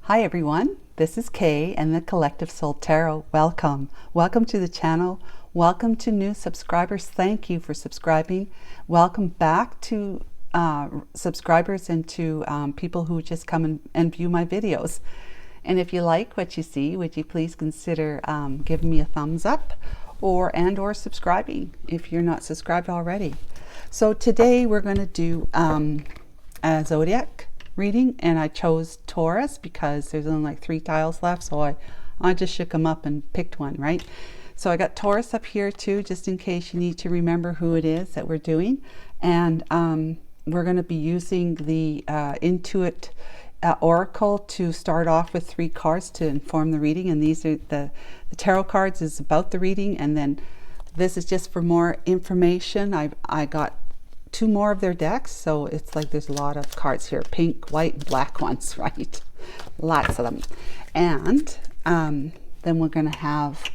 Hi everyone, this is Kay and the Collective Soul Tarot. Welcome to the channel. Welcome to new subscribers. Thank you for subscribing. Welcome back to subscribers and to people who just come and view my videos. And if you like what you see, would you please consider giving me a thumbs up or subscribing if you're not subscribed already. So today we're going to do a zodiac reading, and I chose Taurus because there's only like 3 tiles left, so I just shook them up and picked one, right? So I got Taurus up here too, just in case you need to remember who it is that we're doing. And we're going to be using the Intuit Oracle to start off with 3 cards to inform the reading, and these are the tarot cards is about the reading, and then this is just for more information. I got 2 more of their decks, so it's like there's a lot of cards here, pink, white, and black ones, right? Lots of them. And then we're going to have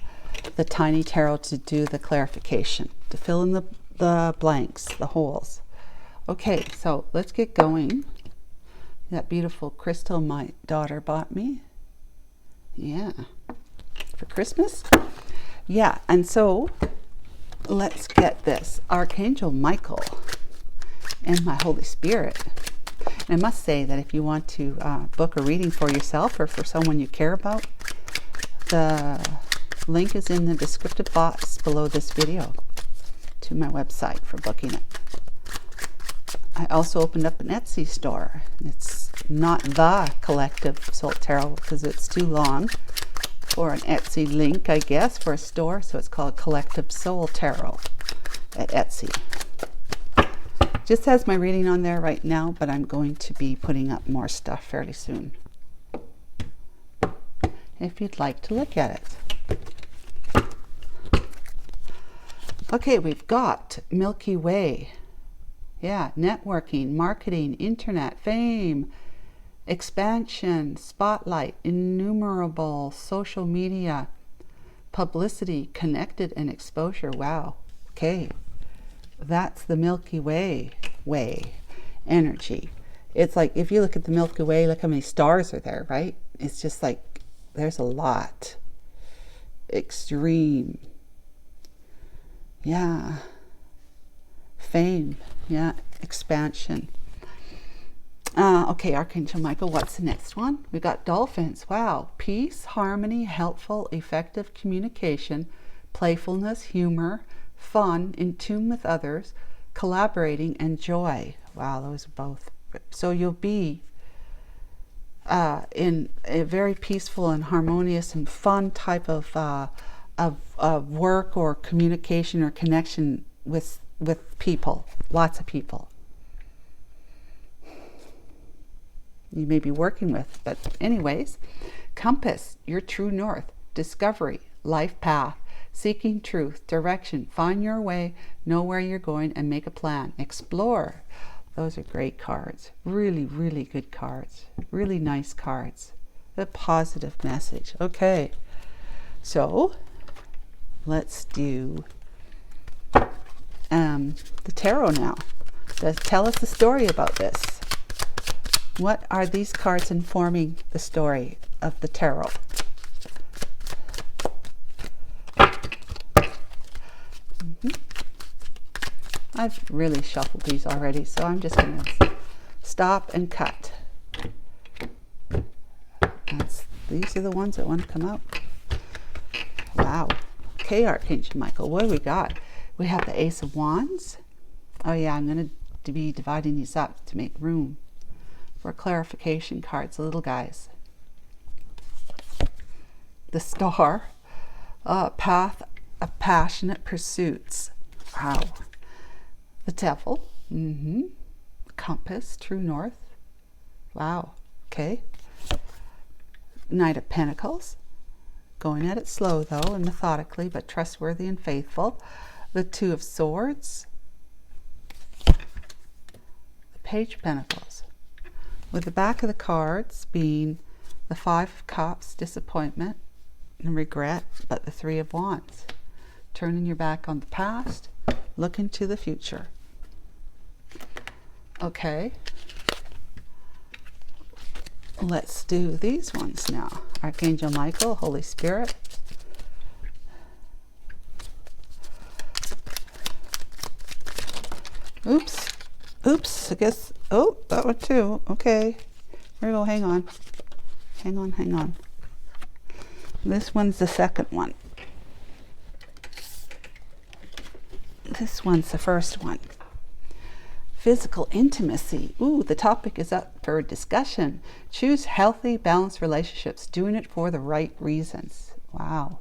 the tiny tarot to do the clarification, to fill in the blanks, the holes. Okay, so let's get going. That beautiful crystal my daughter bought me. Yeah, for Christmas. Yeah, and so let's get this. Archangel Michael and my Holy Spirit. And I must say that if you want to book a reading for yourself or for someone you care about, the link is in the descriptive box below this video to my website for booking it. I also opened up an Etsy store. It's not the Collective Soul Tarot because it's too long for an Etsy link, I guess, for a store. So it's called Collective Soul Tarot at Etsy. Just has my reading on there right now, but I'm going to be putting up more stuff fairly soon, if you'd like to look at it. Okay, we've got Milky Way. Yeah, networking, marketing, internet, fame, expansion, spotlight, innumerable, social media, publicity, connected, and exposure. Wow. Okay. That's the Milky Way energy. It's like if you look at the Milky Way, look how many stars are there, right? It's just like there's a lot. Extreme. Yeah. Fame. Yeah. Expansion. Okay, Archangel Michael, what's the next one? We got dolphins. Wow. Peace, harmony, helpful, effective communication, playfulness, humor, fun, in tune with others, collaborating, and joy. Wow, those are both. So you'll be in a very peaceful and harmonious and fun type of work or communication or connection with people, lots of people you may be working with. But anyways, compass, your true north, discovery, life path, seeking truth, direction, find your way, know where you're going, and make a plan. Explore. Those are great cards. Really, really good cards. Really nice cards. A positive message. Okay. So, let's do the tarot now. Tell us the story about this. What are these cards informing the story of the tarot? I've really shuffled these already, so I'm just going to stop and cut. These are the ones that want to come out. Wow. Okay, Archangel Michael, what do we got? We have the Ace of Wands. Oh yeah, I'm going to be dividing these up to make room for clarification cards, the little guys. The Star, path of passionate pursuits. Wow. The Devil, compass, true north. Wow. Okay. Knight of Pentacles, going at it slow though and methodically, but trustworthy and faithful. The Two of Swords, the Page of Pentacles, with the back of the cards being the Five of Cups, disappointment and regret, but the Three of Wands, turning your back on the past, looking to the future. Okay. Let's do these ones now. Archangel Michael, Holy Spirit. Oops. Oops. I guess. Oh, that one too. Okay. Here we go. Hang on. Hang on. Hang on. This one's the second one. This one's the first one. Physical intimacy. Ooh, the topic is up for discussion. Choose healthy, balanced relationships. Doing it for the right reasons. Wow.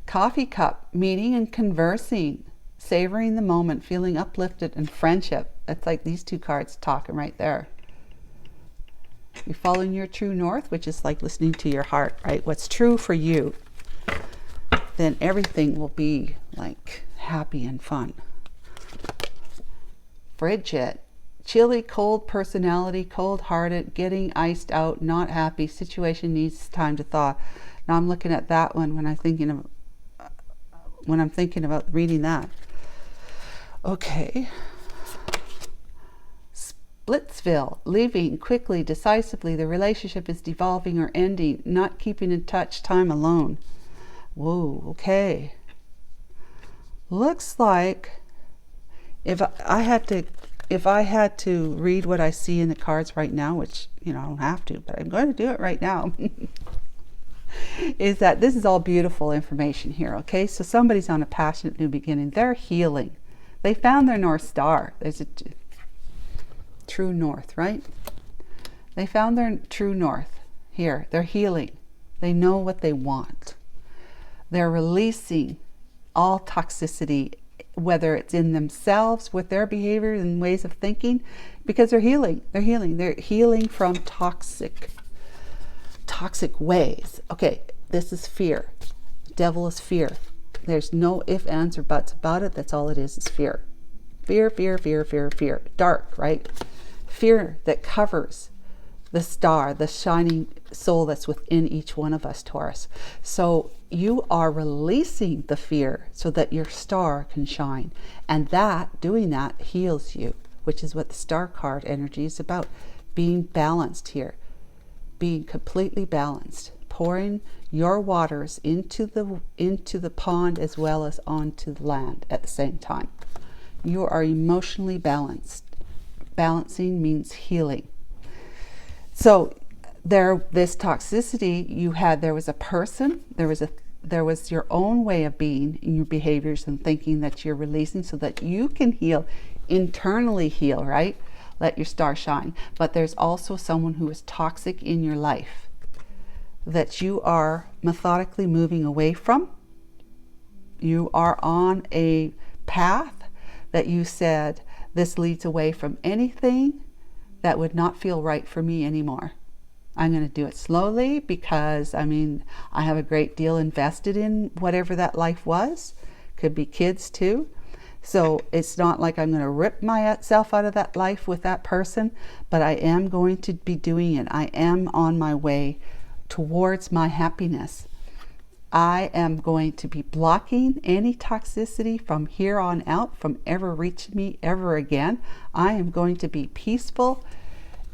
Coffee cup. Meeting and conversing. Savoring the moment. Feeling uplifted and friendship. That's like these two cards talking right there. You're following your true north, which is like listening to your heart, right? What's true for you. Then everything will be like happy and fun. Frigid. Chilly, cold personality, cold-hearted, getting iced out, not happy, situation needs time to thaw. Now I'm looking at that one when I'm thinking about reading that. Okay. Splitsville. Leaving quickly, decisively. The relationship is devolving or ending. Not keeping in touch. Time alone. Whoa. Okay. Looks like if I had to read what I see in the cards right now, which, I don't have to, but I'm going to do it right now, is that this is all beautiful information here, okay? So somebody's on a passionate new beginning. They're healing. They found their North Star. There's a true north, right? They found their true north here. They're healing. They know what they want. They're releasing all toxicity, whether it's in themselves with their behavior and ways of thinking, because they're healing. They're healing from toxic ways. Okay, this is fear. Devil is fear. There's no ifs, ands, or buts about it. That's all it is fear. Fear, fear, fear, fear, fear. Dark, right? Fear that covers the star, the shining soul that's within each one of us, Taurus. So you are releasing the fear so that your star can shine. And doing that heals you, which is what the star card energy is about. Being balanced here. Being completely balanced. Pouring your waters into the pond as well as onto the land at the same time. You are emotionally balanced. Balancing means healing. So this toxicity there was a person, there was your own way of being in your behaviors and thinking that you're releasing so that you can heal, internally heal, right? Let your star shine. But there's also someone who is toxic in your life that you are methodically moving away from. You are on a path that you said, this leads away from anything that would not feel right for me anymore. I'm going to do it slowly because, I have a great deal invested in whatever that life was. Could be kids too. So it's not like I'm going to rip myself out of that life with that person, but I am going to be doing it. I am on my way towards my happiness. I am going to be blocking any toxicity from here on out from ever reaching me ever again. I am going to be peaceful,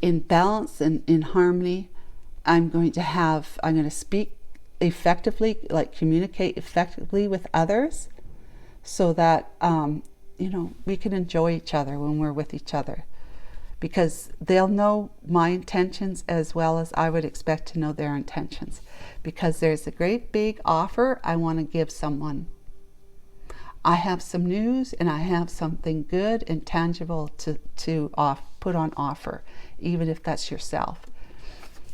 in balance and in harmony. I'm going to speak effectively, like communicate effectively with others so that, we can enjoy each other when we're with each other. Because they'll know my intentions as well as I would expect to know their intentions. Because there's a great big offer I want to give someone. I have some news and I have something good and tangible to put on offer, even if that's yourself.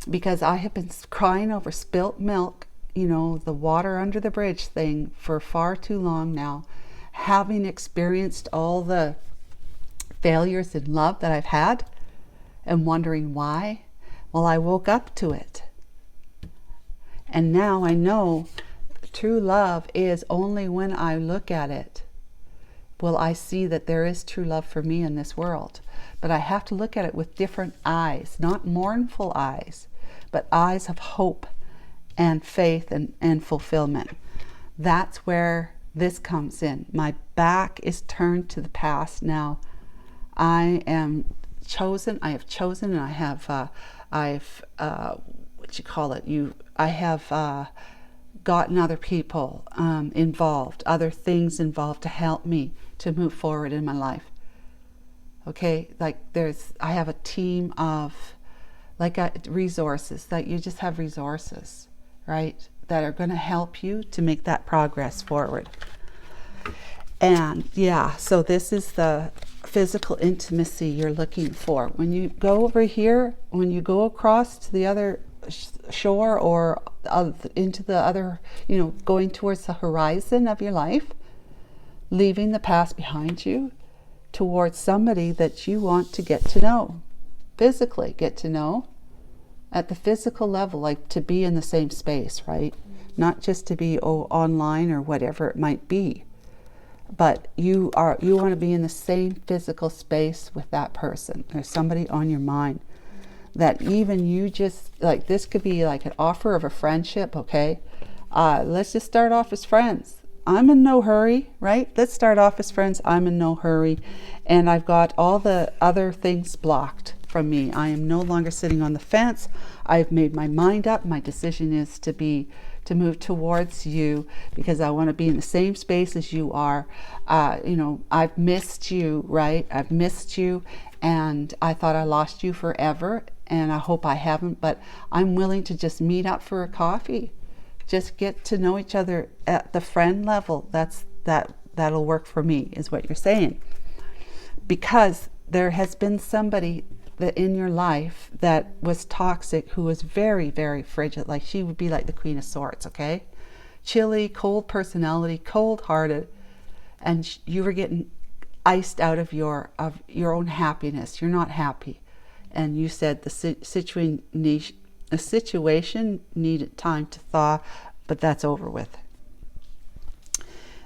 Because I have been crying over spilt milk, the water under the bridge thing for far too long now, having experienced all the failures in love that I've had and wondering why. Well, I woke up to it. And now I know true love is only when I look at it will I see that there is true love for me in this world. But I have to look at it with different eyes, not mournful eyes, but eyes of hope and faith and fulfillment. That's where this comes in. My back is turned to the past now. I am chosen, and I have gotten other people involved, other things involved to help me to move forward in my life. Okay, like I have a team of resources, that you just have resources, right, that are going to help you to make that progress forward. And yeah, so this is the physical intimacy you're looking for. When you go over here, when you go across to the other shore, or into the other, going towards the horizon of your life, leaving the past behind you, towards somebody that you want to get to know, physically get to know at the physical level, like to be in the same space, right? Not just to be online or whatever it might be, but you want to be in the same physical space with that person. There's somebody on your mind that even you just, like, this could be like an offer of a friendship, okay? Let's just start off as friends. I'm in no hurry, right? Let's start off as friends. I'm in no hurry. And I've got all the other things blocked from me. I am no longer sitting on the fence. I've made my mind up. My decision is to move towards you, because I want to be in the same space as you are. I've missed you, right? I've missed you, and I thought I lost you forever, and I hope I haven't, but I'm willing to just meet up for a coffee. Just get to know each other at the friend level. That'll work for me, is what you're saying. Because there has been somebody that in your life that was toxic, who was very, very frigid. Like, she would be like the Queen of Swords, okay? Chilly, cold personality, cold-hearted, and you were getting iced out of your own happiness. You're not happy, and you said the situation needed time to thaw, but that's over with.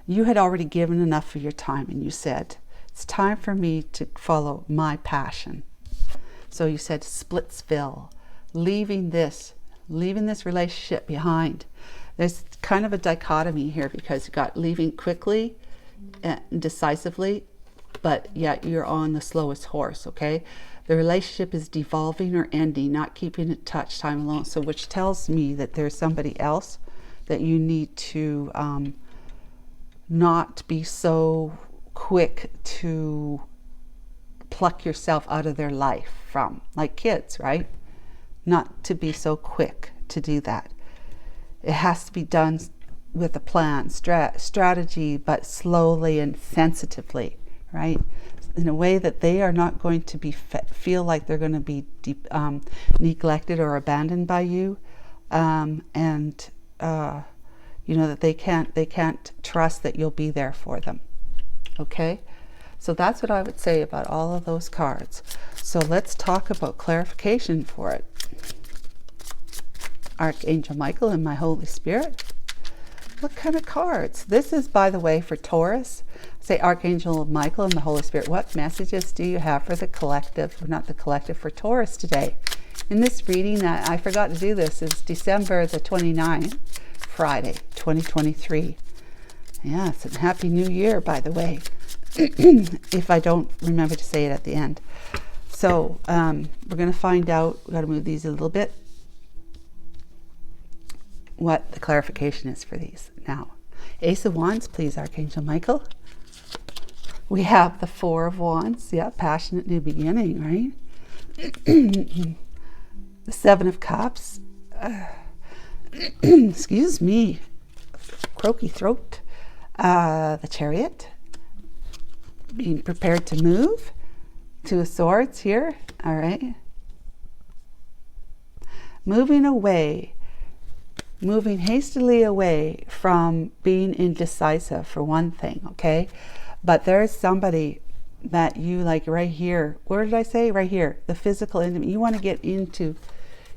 You had already given enough of your time, and you said, it's time for me to follow my passion. So you said Splitsville, leaving this relationship behind. There's kind of a dichotomy here, because you got leaving quickly and decisively, but yet you're on the slowest horse, okay? The relationship is devolving or ending, not keeping in touch, time alone. So which tells me that there's somebody else that you need to not be so quick to pluck yourself out of their life from, like kids, right? Not to be so quick to do that. It has to be done with a plan, strategy, but slowly and sensitively, right? In a way that they are not going to feel like they're going to be neglected or abandoned by you, that they can't trust that you'll be there for them. Okay, so that's what I would say about all of those cards. So let's talk about clarification for it. Archangel Michael and my Holy Spirit. What kind of cards? This is, by the way, for Taurus. Say, Archangel Michael and the Holy Spirit, what messages do you have for the collective, or not the collective, for Taurus today? In this reading, I forgot to do this, is December the 29th, Friday, 2023. Yes, and Happy New Year, by the way, if I don't remember to say it at the end. So we're going to find out, we've got to move these a little bit, what the clarification is for these. Now, Ace of Wands, please, Archangel Michael. We have the Four of Wands, yeah, passionate new beginning, right? The Seven of Cups, excuse me, croaky throat. The Chariot, being prepared to move. Two of Swords here, all right. Moving hastily away from being indecisive, for one thing, okay? But there's somebody that you like right here. Where did I say? Right here, the physical intimate. You want to get into,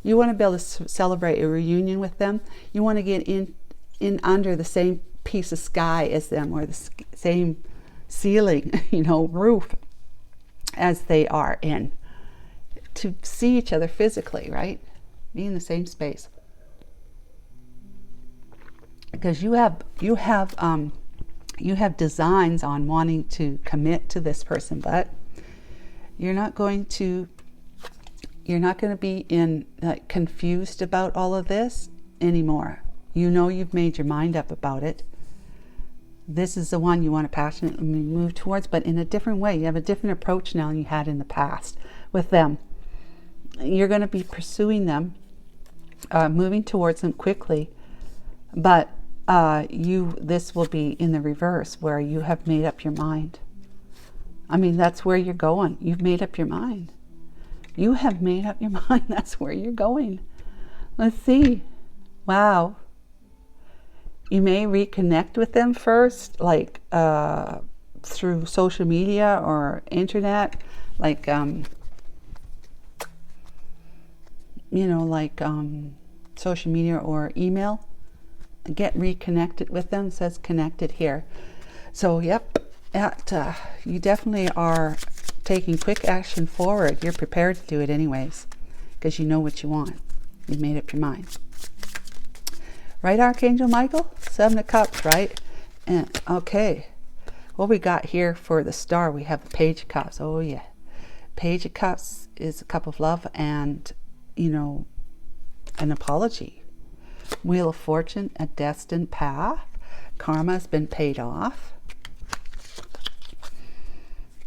you want to be able to celebrate a reunion with them. You want to get in under the same piece of sky as them, or the same ceiling, roof as they are in, to see each other physically, right? Be in the same space, because you have designs on wanting to commit to this person, but You're not going to be confused about all of this anymore. You know you've made your mind up about it. This is the one you want to passionately move towards, but in a different way. You have a different approach now than you had in the past with them. You're going to be pursuing them, moving towards them quickly, but this will be in the reverse, where you have made up your mind. I mean, that's where you're going. You've made up your mind. You have made up your mind. That's where you're going. Let's see. Wow. You may reconnect with them first, like through social media or internet, like social media or email. Get reconnected with them. It says connected here. So yep, you definitely are taking quick action forward. You're prepared to do it anyways, because you know what you want. You've made up your mind. Right, Archangel Michael? 7 of Cups, right? And okay. What we got here for the star, we have the Page of Cups. Oh yeah. Page of Cups is a cup of love and, an apology. Wheel of Fortune, a destined path. Karma has been paid off.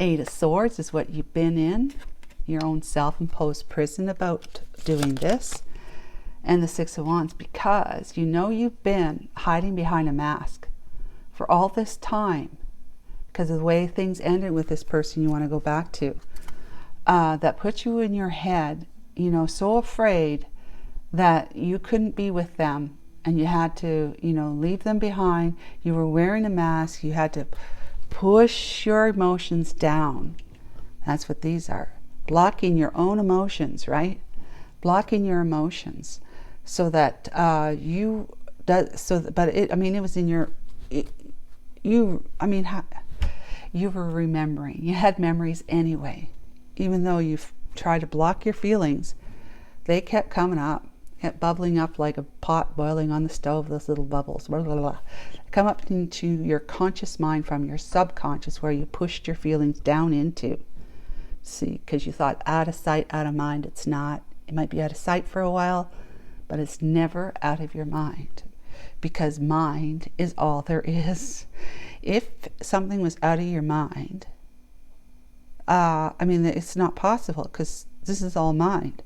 8 of Swords is what you've been in. Your own self-imposed prison about doing this. And the 6 of Wands, because you've been hiding behind a mask for all this time because of the way things ended with this person you want to go back to. That put you in your head, so afraid that you couldn't be with them and you had to, leave them behind. You were wearing a mask. You had to push your emotions down. That's what these are. Blocking your own emotions, right? Blocking your emotions. So that it was in your, you were remembering. You had memories anyway. Even though you've tried to block your feelings, they kept coming up, kept bubbling up like a pot boiling on the stove, those little bubbles. Blah, blah, blah. Come up into your conscious mind from your subconscious, where you pushed your feelings down into. See, because you thought out of sight, out of mind. It's not. It might be out of sight for a while, but it's never out of your mind, because mind is all there is. If something was out of your mind, it's not possible, because this is all mind.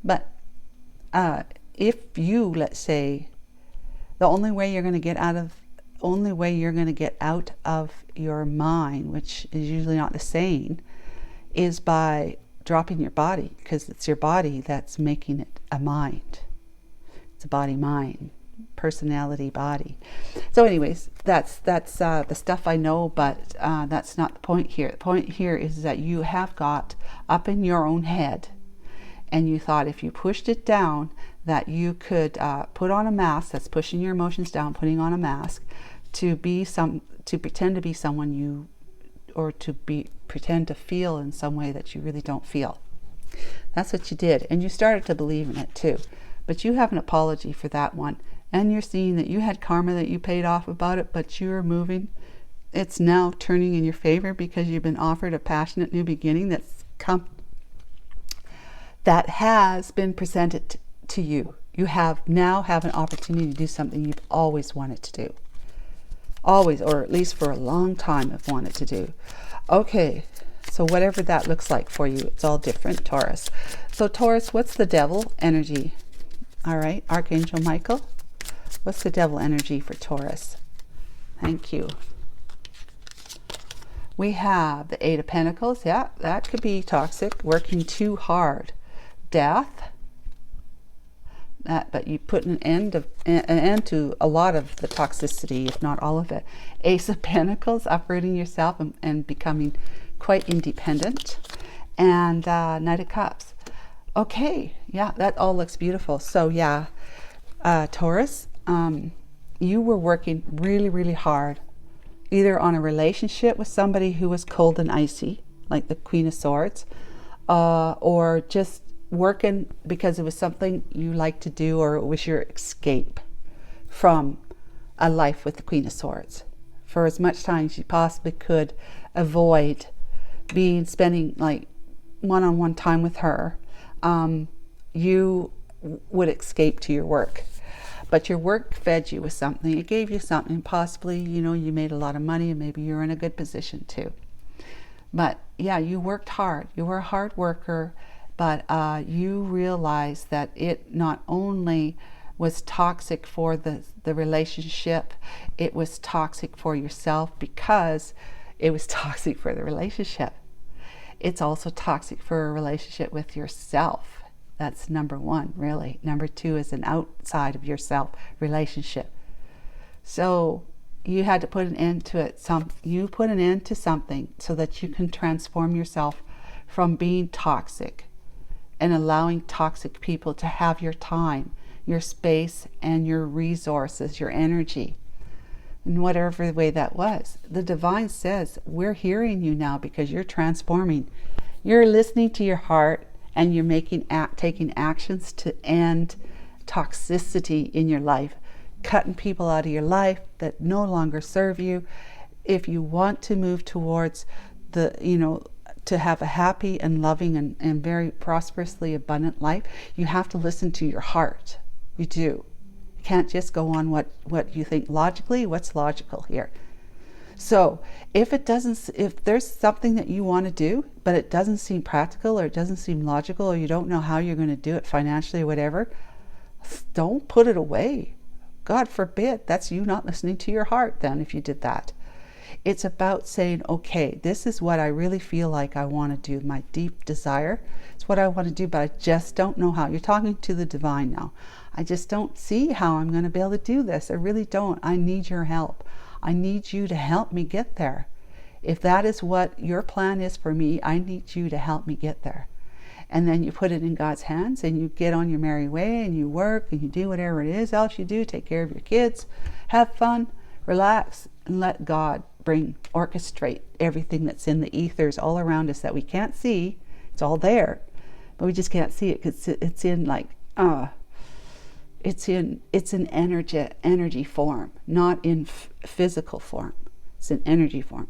But if you, let's say, the only way you're going to get out of your mind, which is usually not the sane, is by dropping your body, because it's your body that's making it a mind. It's a body, mind, personality, body. So anyways, that's the stuff I know, but that's not the point here. The point here is that you have got up in your own head, and you thought if you pushed it down, that you could put on a mask. That's pushing your emotions down, putting on a mask to pretend to be someone pretend to feel in some way that you really don't feel. That's what you did, and you started to believe in it too. But you have an apology for that one. And you're seeing that you had karma that you paid off about it, but you're moving. It's now turning in your favor, because you've been offered a passionate new beginning that has been presented to you. You now have an opportunity to do something you've always wanted to do. Always, or at least for a long time, have wanted to do. Okay, so whatever that looks like for you, it's all different, Taurus. So Taurus, what's the devil energy? All right, Archangel Michael, what's the devil energy for Taurus? Thank you. We have the 8 of Pentacles. Yeah, that could be toxic, working too hard. Death. But you put an end to a lot of the toxicity, if not all of it. Ace of Pentacles, uprooting yourself and becoming quite independent. And Knight of Cups. Okay, yeah, that all looks beautiful. So yeah, Taurus, you were working really, really hard, either on a relationship with somebody who was cold and icy, like the Queen of Swords, or just working because it was something you liked to do, or it was your escape from a life with the Queen of Swords. For as much time as you possibly could avoid spending like one-on-one time with her, you would escape to your work. But your work fed you with something. It gave you something. Possibly, you know, you made a lot of money and maybe you're in a good position too. But yeah, you worked hard. You were a hard worker, but you realized that it not only was toxic for the relationship, it was toxic for yourself because it was toxic for the relationship. It's also toxic for a relationship with yourself. That's number one, really. Number two is an outside of yourself relationship. So you had to put an end to it. You put an end to something so that you can transform yourself from being toxic and allowing toxic people to have your time, your space, and your resources, your energy, in whatever way that was. The divine says, we're hearing you now because you're transforming. You're listening to your heart, and you're taking actions to end toxicity in your life, cutting people out of your life that no longer serve you. If you want to move towards to have a happy and loving and very prosperously abundant life, you have to listen to your heart. You do. You can't just go on what you think logically. What's logical here? So if there's something that you want to do, but it doesn't seem practical or it doesn't seem logical or you don't know how you're going to do it financially or whatever, don't put it away. God forbid, that's you not listening to your heart then if you did that. It's about saying, okay, this is what I really feel like I want to do. My deep desire. It's what I want to do, but I just don't know how. You're talking to the divine now. I just don't see how I'm going to be able to do this. I really don't. I need your help. I need you to help me get there. If that is what your plan is for me, I need you to help me get there. And then you put it in God's hands and you get on your merry way and you work and you do whatever it is else you do. Take care of your kids, have fun, relax, and let God orchestrate everything that's in the ethers all around us that we can't see. It's all there, but we just can't see it because it's in it's an energy form, not in physical form. It's an energy form.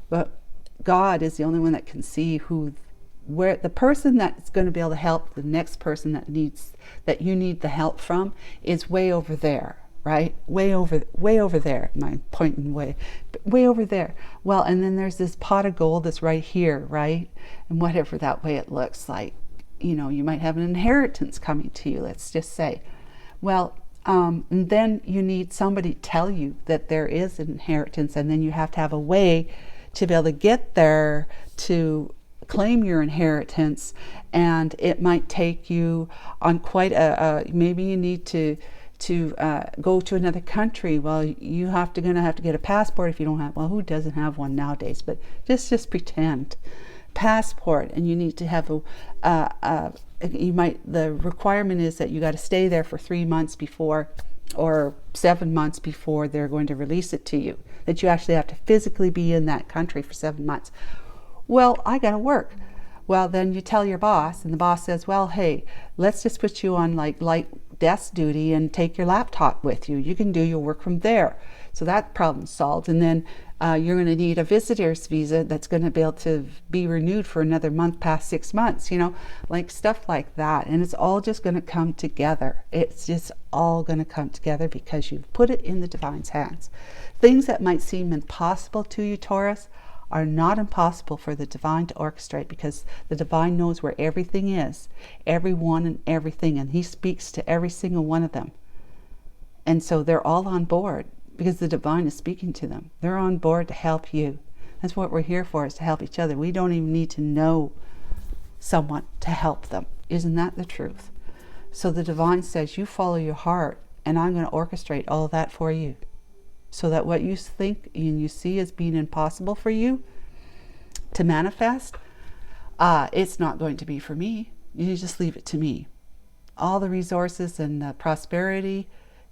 But God is the only one that can see where the person that's going to be able to help the next person that you need the help from is way over there, right? Way over there. My pointing way over there. Well, and then there's this pot of gold that's right here, right? And whatever that way it looks like. You know, you might have an inheritance coming to you, let's just say. Well, and then you need somebody to tell you that there is an inheritance, and then you have to have a way to be able to get there to claim your inheritance. And it might take you on quite maybe you need to go to another country. Well, gonna have to get a passport if you don't have. Well, who doesn't have one nowadays? But just pretend. Passport, and you need to have the requirement is that you got to stay there for 3 months before, or 7 months before they're going to release it to you, that you actually have to physically be in that country for 7 months. Well, I got to work. Well, then you tell your boss, and the boss says, well, hey, let's just put you on like light desk duty and take your laptop with you. You can do your work from there. So that problem's solved. And then you're going to need a visitor's visa that's going to be able to be renewed for another month past 6 months, like stuff like that. And it's all just going to come together. It's just all going to come together because you've put it in the divine's hands. Things that might seem impossible to you, Taurus, are not impossible for the divine to orchestrate, because the divine knows where everything is, everyone and everything, and he speaks to every single one of them. And so they're all on board because the divine is speaking to them. They're on board to help you. That's what we're here for, is to help each other. We don't even need to know someone to help them. Isn't that the truth? So the divine says, you follow your heart, and I'm going to orchestrate all of that for you. So that what you think and you see as being impossible for you to manifest, it's not going to be for me. You just leave it to me. All the resources and prosperity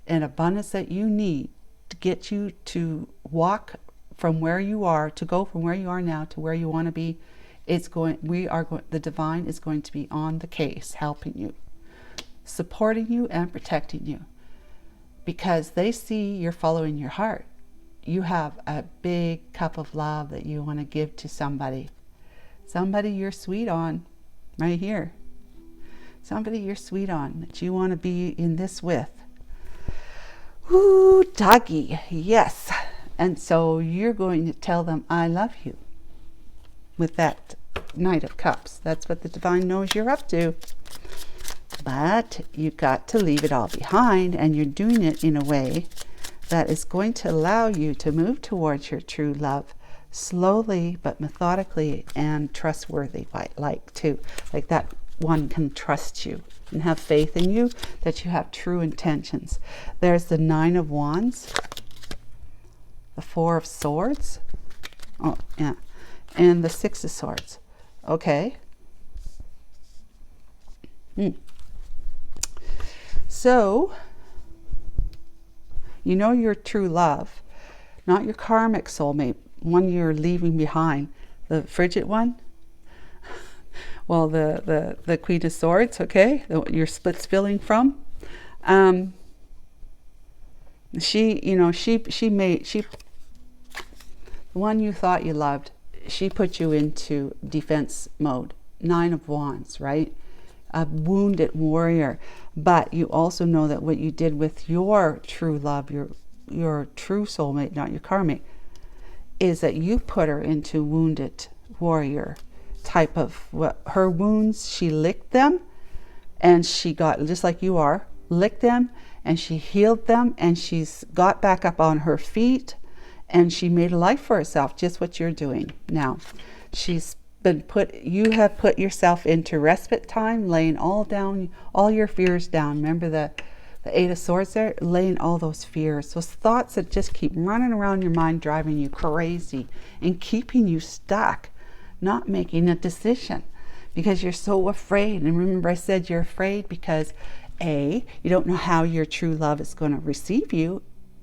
and abundance that you need to get you to walk from where you are, to go from where you are now to where you want to be, the divine is going to be on the case, helping you, supporting you, and protecting you. Because they see you're following your heart. You have a big cup of love that you want to give to somebody. Somebody you're sweet on, right here. Somebody you're sweet on, that you want to be in this with. Ooh, doggy, yes. And so you're going to tell them, I love you, with that Knight of Cups. That's what the divine knows you're up to. But you've got to leave it all behind, and you're doing it in a way that is going to allow you to move towards your true love slowly but methodically and trustworthy, like too. Like that one can trust you and have faith in you, that you have true intentions. There's the Nine of Wands, the Four of Swords, oh yeah, and the Six of Swords. Okay. So you know your true love, not your karmic soulmate, one you're leaving behind, the frigid one. Well, the Queen of Swords, okay, you're split spilling from. The one you thought you loved, she put you into defense mode. Nine of Wands, right? A wounded warrior. But you also know that what you did with your true love, your true soulmate, not your karmic, is that you put her into wounded warrior type of, what her wounds, she licked them, and she got, just like you are, licked them, and she healed them, and she's got back up on her feet, and she made a life for herself, just what you're doing now. You have put yourself into respite time, laying all your fears down. Remember the Eight of Swords there? Laying all those fears, those thoughts that just keep running around your mind, driving you crazy and keeping you stuck, not making a decision because you're so afraid. And remember I said you're afraid because you don't know how your true love is going to receive you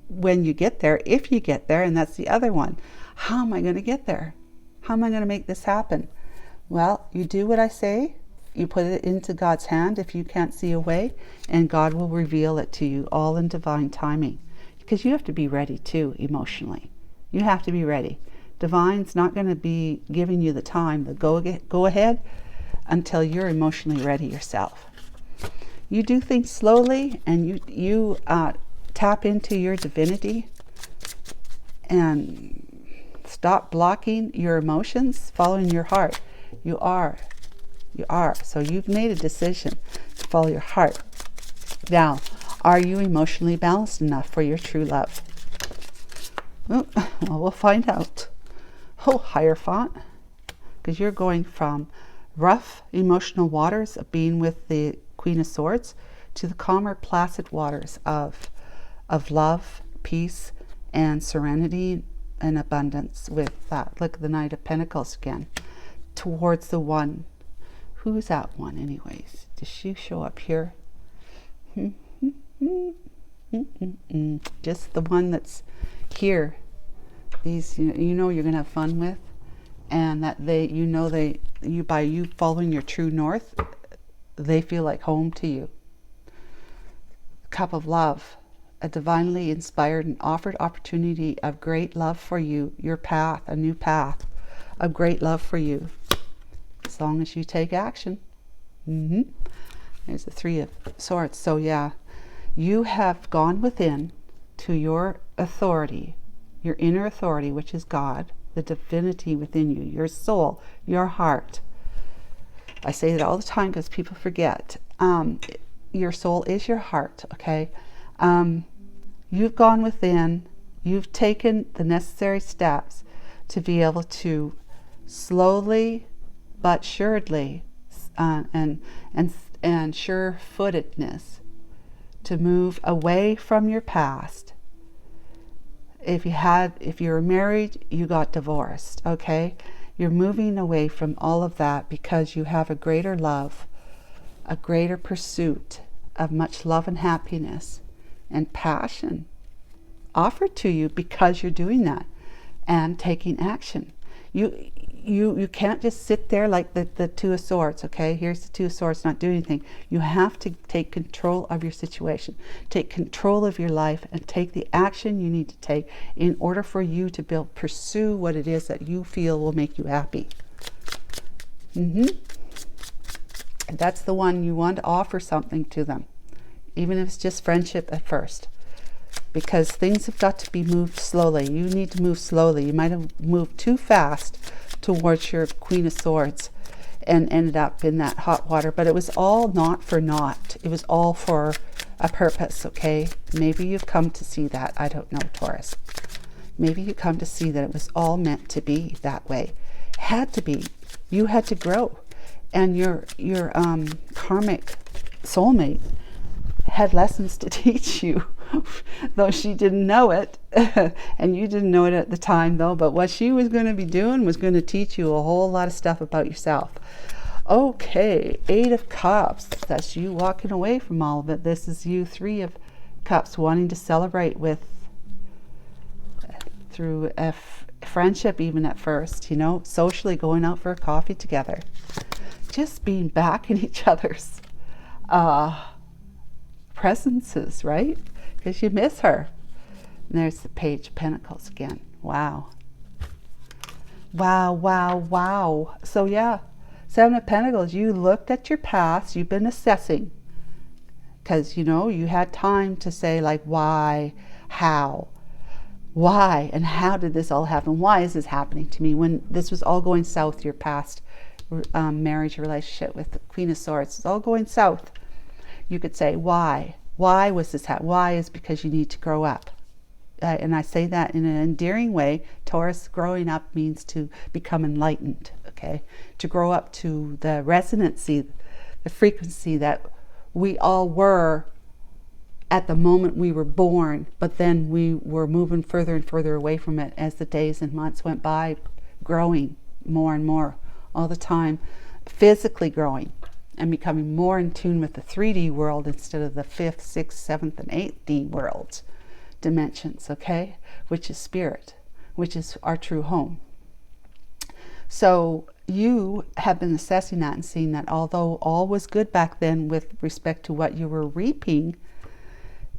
when you get there, if you get there. And that's the other one. How am I going to get there? How am I going to make this happen? Well, you do what I say. You put it into God's hand if you can't see a way, and God will reveal it to you, all in divine timing. Because you have to be ready too, emotionally. You have to be ready. Divine's not going to be giving you the time to go ahead until you're emotionally ready yourself. You do things slowly, and you tap into your divinity and stop blocking your emotions, following your heart. You are. So you've made a decision to follow your heart. Now, are you emotionally balanced enough for your true love? Well, we'll find out. Oh, Hierophant. Because you're going from rough emotional waters of being with the Queen of Swords to the calmer, placid waters of love, peace, and serenity and abundance with that. Look at the Knight of Pentacles again. Towards the one. Who's that one anyways? Does she show up here? Just the one that's here. These you know you're gonna have fun with, and that by you following your true north, they feel like home to you. Cup of Love, a divinely inspired and offered opportunity of great love for you, your path, a new path of great love for you, as long as you take action. There's the Three of Swords. So yeah, you have gone within to your authority, your inner authority, which is God, the divinity within you, your soul, your heart. I say that all the time because people forget. Your soul is your heart, okay? You've gone within, you've taken the necessary steps to be able to slowly but surely and sure-footedness to move away from your past. If you were married, you got divorced, okay? You're moving away from all of that because you have a greater love, a greater pursuit of much love and happiness and passion offered to you because you're doing that and taking action. You can't just sit there like the Two of Swords, okay? Here's the Two of Swords not doing anything. You have to take control of your situation, take control of your life, and take the action you need to take in order for you to pursue what it is that you feel will make you happy. That's the one you want to offer something to them, even if it's just friendship at first, because things have got to be moved slowly. You need to move slowly. You might have moved too fast towards your Queen of Swords and ended up in that hot water, but it was all not for naught. It was all for a purpose, okay? Maybe you've come to see that. I don't know, Taurus. Maybe you come to see that it was all meant to be that way. It had to be. You had to grow. And your karmic soulmate had lessons to teach you, though she didn't know it. And you didn't know it at the time, though. But what she was going to be doing was going to teach you a whole lot of stuff about yourself. Okay, 8 of Cups. That's you walking away from all of it. This is you, 3 of Cups, wanting to celebrate with, through a friendship even at first, you know, socially going out for a coffee together. Just being back in each other's presences, right? Because you miss her. And there's the Page of Pentacles again. Wow. Wow, wow, wow. So yeah, 7 of Pentacles, you looked at your past, you've been assessing. Because, you know, you had time to say, like, why, how, why, and how did this all happen? Why is this happening to me? When this was all going south, your past marriage relationship with the Queen of Swords, it's all going south. You could say, why? Why was this happening? Why is because you need to grow up. And I say that in an endearing way. Taurus, growing up means to become enlightened, okay? To grow up to the resonancy, the frequency that we all were at the moment we were born, but then we were moving further and further away from it as the days and months went by, growing more and more all the time, physically growing and becoming more in tune with the 3D world instead of the 5th, 6th, 7th, and 8D worlds, dimensions, okay? Which is spirit, which is our true home. So you have been assessing that and seeing that although all was good back then with respect to what you were reaping,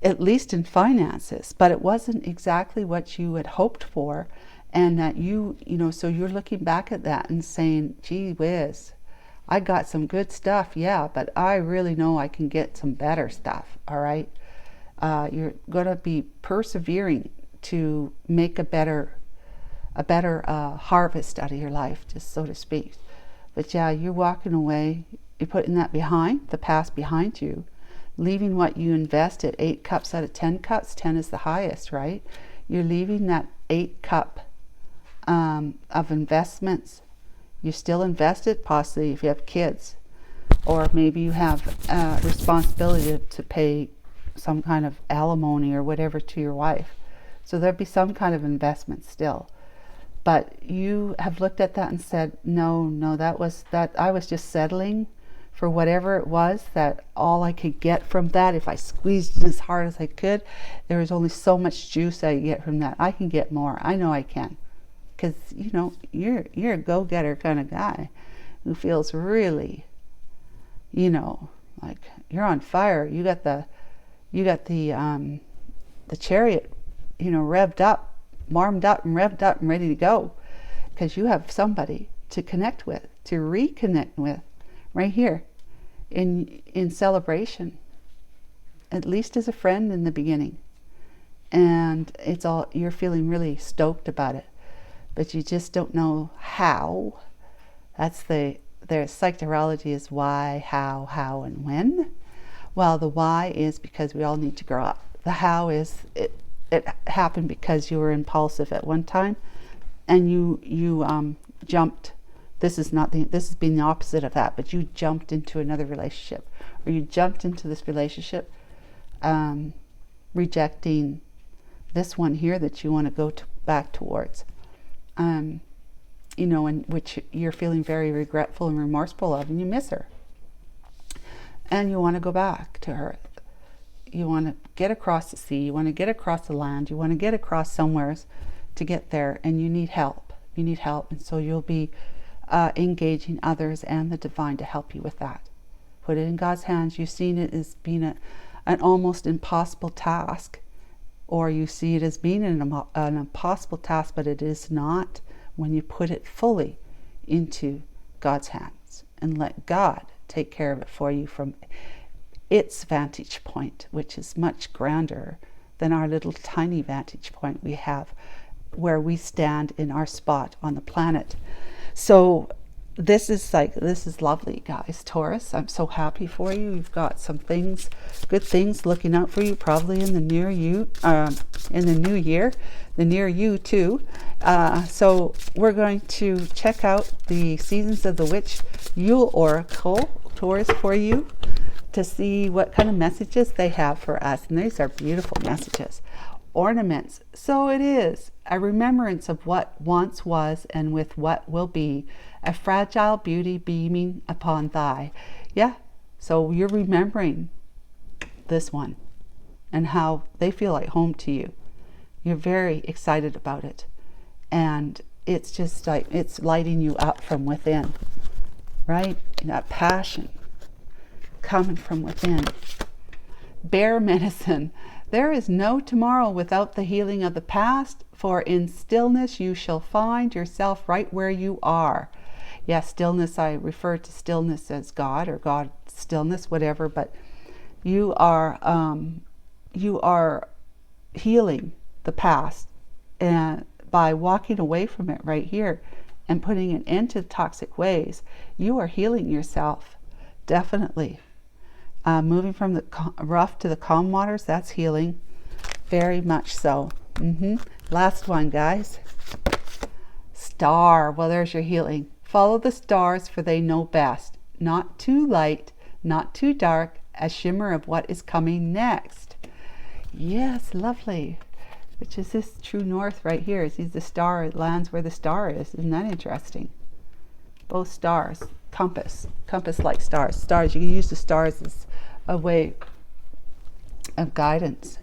at least in finances, but it wasn't exactly what you had hoped for. And that you know, so you're looking back at that and saying, gee whiz, I got some good stuff, yeah, but I really know I can get some better stuff, all right? You're going to be persevering to make a better harvest out of your life, just so to speak. But yeah, you're walking away, you're putting that behind, the past behind you, leaving what you invested. 8 cups out of 10 cups, 10 is the highest, right? You're leaving that 8 cup of investments. You still invest it, possibly if you have kids, or maybe you have responsibility to pay some kind of alimony or whatever to your wife. So there'd be some kind of investment still. But you have looked at that and said, no, that I was just settling for whatever it was, that all I could get from that, if I squeezed it as hard as I could, there was only so much juice I get from that. I can get more. I know I can. Because, you know, you're a go-getter kind of guy who feels really, you know, like you're on fire. You got the chariot, you know, revved up, warmed up and revved up and ready to go, because you have somebody to connect with, to reconnect with, right here in celebration, at least as a friend in the beginning. And it's all, you're feeling really stoked about it, but you just don't know how. That's their PSYCHTAROLOgy is why, how, and when. Well, the why is because we all need to grow up. The how is it happened because you were impulsive at one time, and you jumped. This has been the opposite of that, but you jumped into another relationship, or you jumped into this relationship, rejecting this one here that you want to go back towards. You know, in which you're feeling very regretful and remorseful of, and you miss her. And you want to go back to her. You want to get across the sea, you want to get across the land, you want to get across somewhere to get there, and you need help. You need help, and so you'll be engaging others and the divine to help you with that. Put it in God's hands. You've seen it as being an almost impossible task, or you see it as being an impossible task, but it is not when you put it fully into God's hands. and let God take care of it for you from its vantage point, which is much grander than our little tiny vantage point we have where we stand in our spot on the planet. So this is lovely, guys. Taurus, I'm so happy for you. You've got some things, good things looking out for you, probably in the near you, in the new year, the near you too. So we're going to check out the Seasons of the Witch Yule Oracle, Taurus, for you, to see what kind of messages they have for us. And these are beautiful messages. Ornaments. So it is a remembrance of what once was and with what will be, a fragile beauty beaming upon thigh. Yeah, so you're remembering this one and how they feel like home to you. You're very excited about it, and it's just like it's lighting you up from within, right? That passion coming from within. Bear medicine. There is no tomorrow without the healing of the past, for in stillness you shall find yourself right where you are. Yeah, stillness, I refer to stillness as God, or God stillness, whatever, but you are healing the past, and by walking away from it right here and putting an end to toxic ways, you are healing yourself, definitely. Moving from the rough to the calm waters, that's healing, very much so. Last one, guys. Star. Well, there's your healing. Follow the stars, for they know best. Not too light, not too dark, a shimmer of what is coming next. Yes, lovely. Which is this true north right here. See the star, it lands where the star is. Isn't that interesting? Both stars. Compass like stars. Stars, you can use the stars as a way of guidance.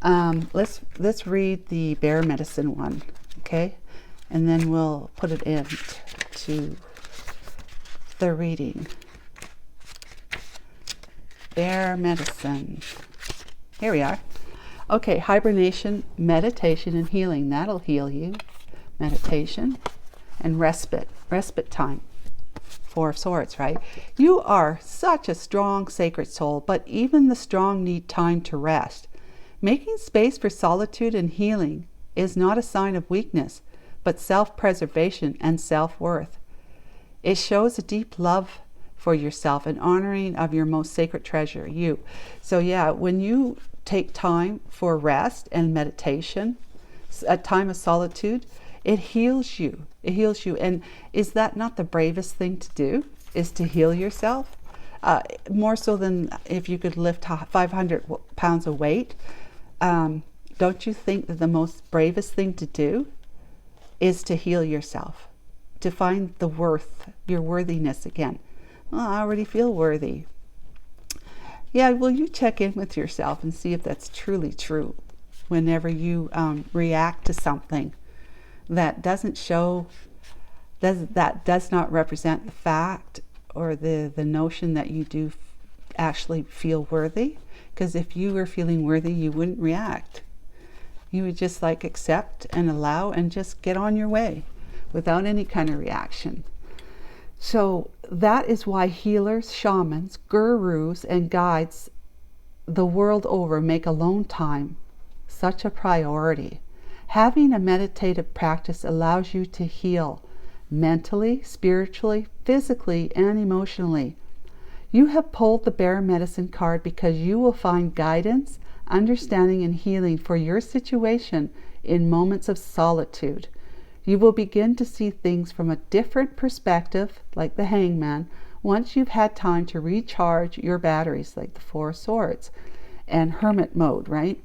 Let's read the bear medicine one, okay? And then we'll put it in to the reading. Bear medicine. Here we are. Okay, hibernation, meditation, and healing. That'll heal you. Meditation and respite time. Four of Swords, right? You are such a strong, sacred soul, but even the strong need time to rest. Making space for solitude and healing is not a sign of weakness, but self-preservation and self-worth. It shows a deep love for yourself and honoring of your most sacred treasure, you. So yeah, when you take time for rest and meditation, a time of solitude, it heals you. It heals you. And is that not the bravest thing to do, is to heal yourself? More so than if you could lift 500 pounds of weight. Don't you think that the most bravest thing to do is to heal yourself? To find the worth, your worthiness again. Well, I already feel worthy. Yeah, well, you check in with yourself and see if that's truly true. Whenever you react to something that doesn't show, that does not represent the fact or the notion that you do actually feel worthy. Because if you were feeling worthy, you wouldn't react. You would just like accept and allow and just get on your way without any kind of reaction. So that is why healers, shamans, gurus, and guides the world over make alone time such a priority. Having a meditative practice allows you to heal mentally, spiritually, physically, and emotionally. You have pulled the bear medicine card because you will find guidance, understanding, and healing for your situation in moments of solitude. You will begin to see things from a different perspective, like the Hangman, once you've had time to recharge your batteries, like the Four of Swords, and Hermit mode, right?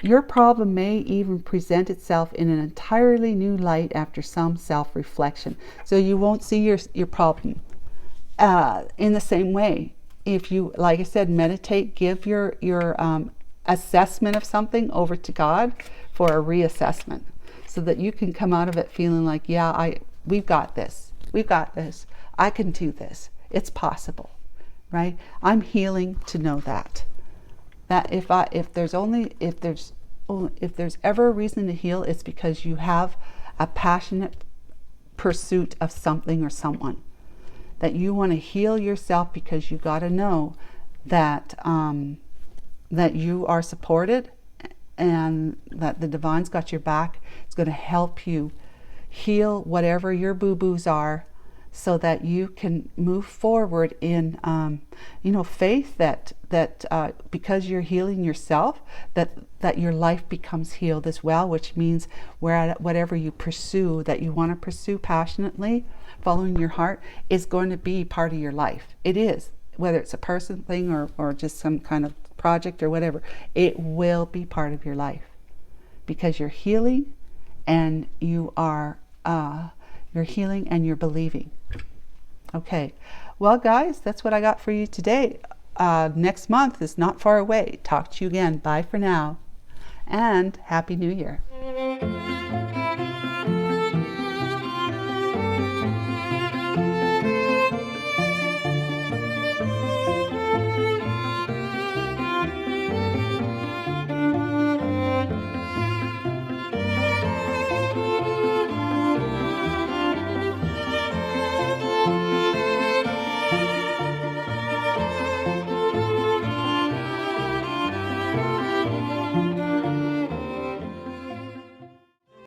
Your problem may even present itself in an entirely new light after some self-reflection. So you won't see your problem in the same way. If you, like I said, meditate, give your assessment of something over to God for a reassessment, so that you can come out of it feeling like, yeah, we've got this. I can do this. It's possible, right? I'm healing to know that if there's ever a reason to heal, it's because you have a passionate pursuit of something or someone. that you want to heal yourself, because you got to know that that you are supported and that the divine's got your back. It's going to help you heal whatever your boo-boos are, so that you can move forward in you know, faith that because you're healing yourself, that your life becomes healed as well, which means whatever you pursue, that you want to pursue passionately, following your heart, is going to be part of your life. It is, whether it's a person, thing, or just some kind of project or whatever, it will be part of your life, because you're healing and you are you're healing and you're believing. Okay, well guys, that's what I got for you today. Next month is not far away. Talk to you again. Bye for now, and Happy New Year.